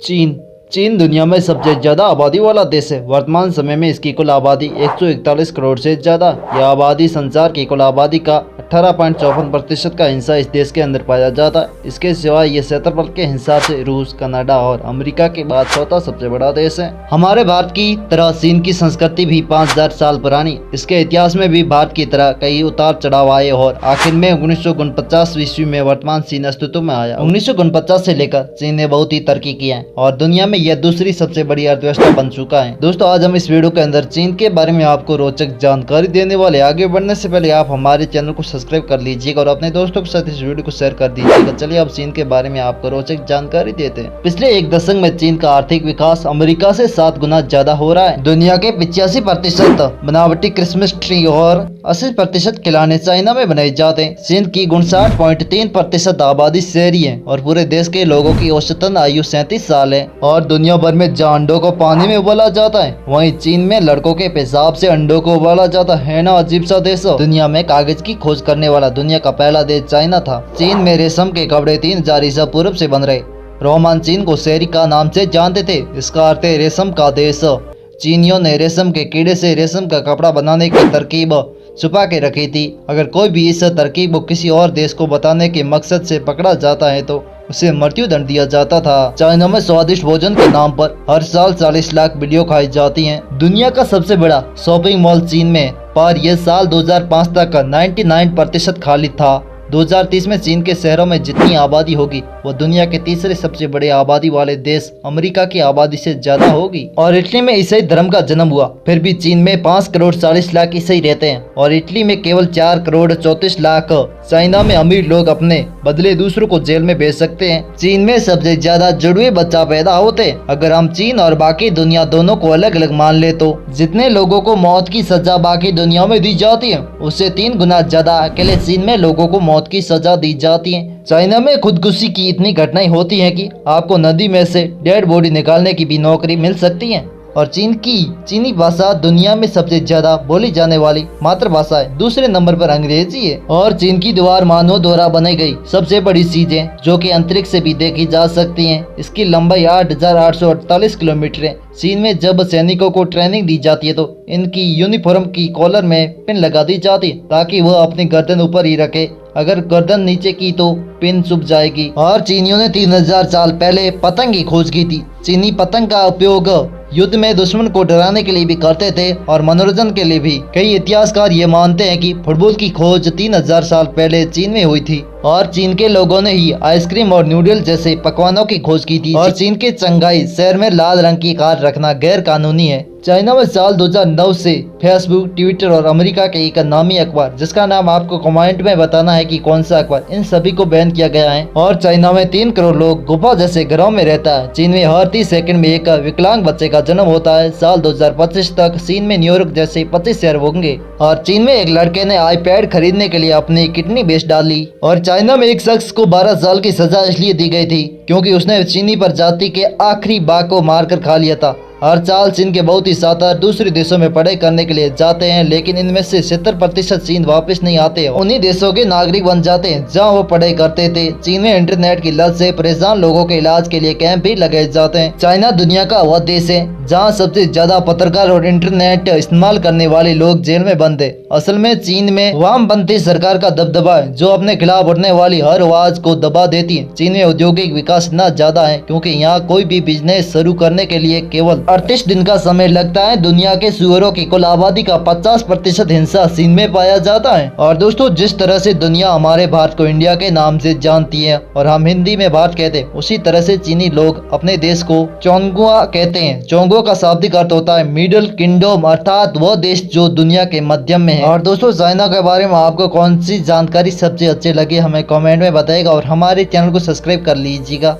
चीन चीन दुनिया में सबसे ज़्यादा आबादी वाला देश है। वर्तमान समय में इसकी कुल आबादी 141 करोड़ से ज़्यादा। यह आबादी संसार की कुल आबादी का 18.54% का हिस्सा इस देश के अंदर पाया जाता है। इसके सिवा ये क्षेत्रफल के हिसाब से रूस, कनाडा और अमेरिका के बाद चौथा सबसे बड़ा देश है। हमारे भारत की तरह चीन की संस्कृति भी 5000 साल पुरानी। इसके इतिहास में भी भारत की तरह कई उतार चढ़ाव आए और आखिर में 1949 ईस्वी में वर्तमान चीन अस्तित्व में आया। 1949 से लेकर चीन ने बहुत ही तरक्की की है और दुनिया में यह दूसरी सबसे बड़ी अर्थव्यवस्था बन चुका है। दोस्तों, आज हम इस वीडियो के अंदर चीन के बारे में आपको रोचक जानकारी देने वाले। आगे बढ़ने से पहले आप हमारे चैनल को सब्सक्राइब कर लीजिएगा और अपने दोस्तों के साथ इस वीडियो को शेयर कर दीजिएगा। चलिए अब चीन के बारे में आपको रोचक जानकारी देते हैं। पिछले एक दशक में चीन का आर्थिक विकास अमेरिका से 7 गुना ज्यादा हो रहा है। दुनिया के 85% बनावटी क्रिसमस ट्री और 80% खिलौने चाइना में बनाए जाते हैं। चीन की 59.3% आबादी शहरी है और पूरे देश के लोगों की औसतन आयु 37 साल है। और दुनिया भर में जहाँ अंडों को पानी में उबाला जाता है, वहीं चीन में लड़कों के पेशाब से अंडों को उबाला जाता है ना। अजीब सा देश। दुनिया में कागज की खोज करने वाला दुनिया का पहला देश चाइना था। चीन में रेशम के कपड़े 3000 ईसा पूर्व से बन रहे। रोमन चीन को शेरी का नाम से जानते थे। इसका अर्थ है रेशम का देश। चीनियों ने रेशम के कीड़े से रेशम का कपड़ा बनाने की तरकीब छुपा के रखी थी। अगर कोई भी इस तरकीब को किसी और देश को बताने के मकसद से पकड़ा जाता है तो उसे मृत्यु दंड दिया जाता था। चाइना में स्वादिष्ट भोजन के नाम पर हर साल 40 लाख वीडियो खाई जाती हैं। दुनिया का सबसे बड़ा शॉपिंग मॉल चीन में, पर यह साल 2005 तक 99% खाली था। 2030 में चीन के शहरों में जितनी आबादी होगी वो दुनिया के तीसरे सबसे बड़े आबादी वाले देश अमेरिका की आबादी से ज्यादा होगी। और इटली में ईसाई धर्म का जन्म हुआ, फिर भी चीन में 5 करोड़ 40 लाख ईसाई रहते हैं और इटली में केवल 4 करोड़ 34 लाख। चाइना में अमीर लोग अपने बदले दूसरों को जेल में भेज सकते हैं। चीन में सबसे ज्यादा जुड़वे बच्चा पैदा होते हैं। अगर हम चीन और बाकी दुनिया दोनों को अलग अलग मान ले तो जितने लोगों को मौत की सजा बाकी दुनिया में दी जाती है, उससे 3 गुना ज्यादा अकेले चीन में लोगों को मौत की सजा दी जाती है। चाइना में खुदकुशी की इतनी घटनाएं होती हैं कि आपको नदी में से डेड बॉडी निकालने की भी नौकरी मिल सकती है। और चीनी भाषा दुनिया में सबसे ज्यादा बोली जाने वाली मातृभाषा है। दूसरे नंबर पर अंग्रेजी है। और चीन की दीवार मानव द्वारा बनाई गई सबसे बड़ी चीजें जो कि अंतरिक्ष से भी देखी जा सकती हैं। इसकी लंबाई 8848 किलोमीटर है। चीन में जब सैनिकों को ट्रेनिंग दी जाती है तो इनकी यूनिफॉर्म की कॉलर में पिन लगा दी जाती है ताकि वह अपनी गर्दन ऊपर ही रखे। अगर गर्दन नीचे की तो पिन चुभ जाएगी। और चीनियों ने 3000 साल पहले पतंग की खोज की थी। चीनी पतंग का उपयोग युद्ध में दुश्मन को डराने के लिए भी करते थे और मनोरंजन के लिए भी। कई इतिहासकार ये मानते हैं कि फुटबॉल की खोज 3000 साल पहले चीन में हुई थी और चीन के लोगों ने ही आइसक्रीम और नूडल जैसे पकवानों की खोज की थी। और चीन के चंगाई शहर में लाल रंग की कार रखना गैर कानूनी है। चाइना में साल 2009 से फेसबुक, ट्विटर और अमेरिका के एक नामी अखबार, जिसका नाम आपको कमेंट में बताना है कि कौन सा अखबार, इन सभी को बैन किया गया है। और चाइना में 3 करोड़ लोग गुफा जैसे घरों में रहता है। चीन में हर 30 सेकंड में एक विकलांग बच्चे का जन्म होता है। साल 2025 तक चीन में न्यूयॉर्क जैसे 25 शहर होंगे। और चीन में एक लड़के ने आईपैड खरीदने के लिए अपनी किडनी बेच डाली। और चाइना में एक शख्स को 12 साल की सजा इसलिए दी गई थी क्योंकि उसने चीनी प्रजाति के आखिरी बाघ को मारकर खा लिया था। हर साल चीन के बहुत ही छात्र दूसरे देशों में पढ़ाई करने के लिए जाते हैं, लेकिन इनमें से 70% चीन वापस नहीं आते। उन्हीं देशों के नागरिक बन जाते हैं जहां वो पढ़ाई करते थे। चीन में इंटरनेट की लत से परेशान लोगों के इलाज के लिए कैंप भी लगाए जाते हैं। चाइना दुनिया का वह देश है जहां सबसे ज्यादा पत्रकार और इंटरनेट इस्तेमाल करने वाले लोग जेल में बंद है। असल में चीन में वामपंथी सरकार का दबदबा है जो अपने खिलाफ उठने वाली हर आवाज को दबा देती है। चीन में औद्योगिक विकास इतना ज्यादा है क्योंकि यहाँ कोई भी बिजनेस शुरू करने के लिए केवल 38 दिन का समय लगता है। दुनिया के सुअरों की कुल आबादी का 50% हिस्सा चीन में पाया जाता है। और दोस्तों, जिस तरह से दुनिया हमारे भारत को इंडिया के नाम से जानती है और हम हिंदी में भारत कहते हैं, उसी तरह से चीनी लोग अपने देश को चोंगुआ कहते हैं। चोंगुआ का शाब्दिक अर्थ होता है मिडिल किंगडम, अर्थात वह देश जो दुनिया के मध्यम में है। और दोस्तों, चाइना के बारे में आपको कौन सी जानकारी सबसे अच्छी लगी हमें कमेंट में बताइएगा और हमारे चैनल को सब्सक्राइब कर लीजिएगा।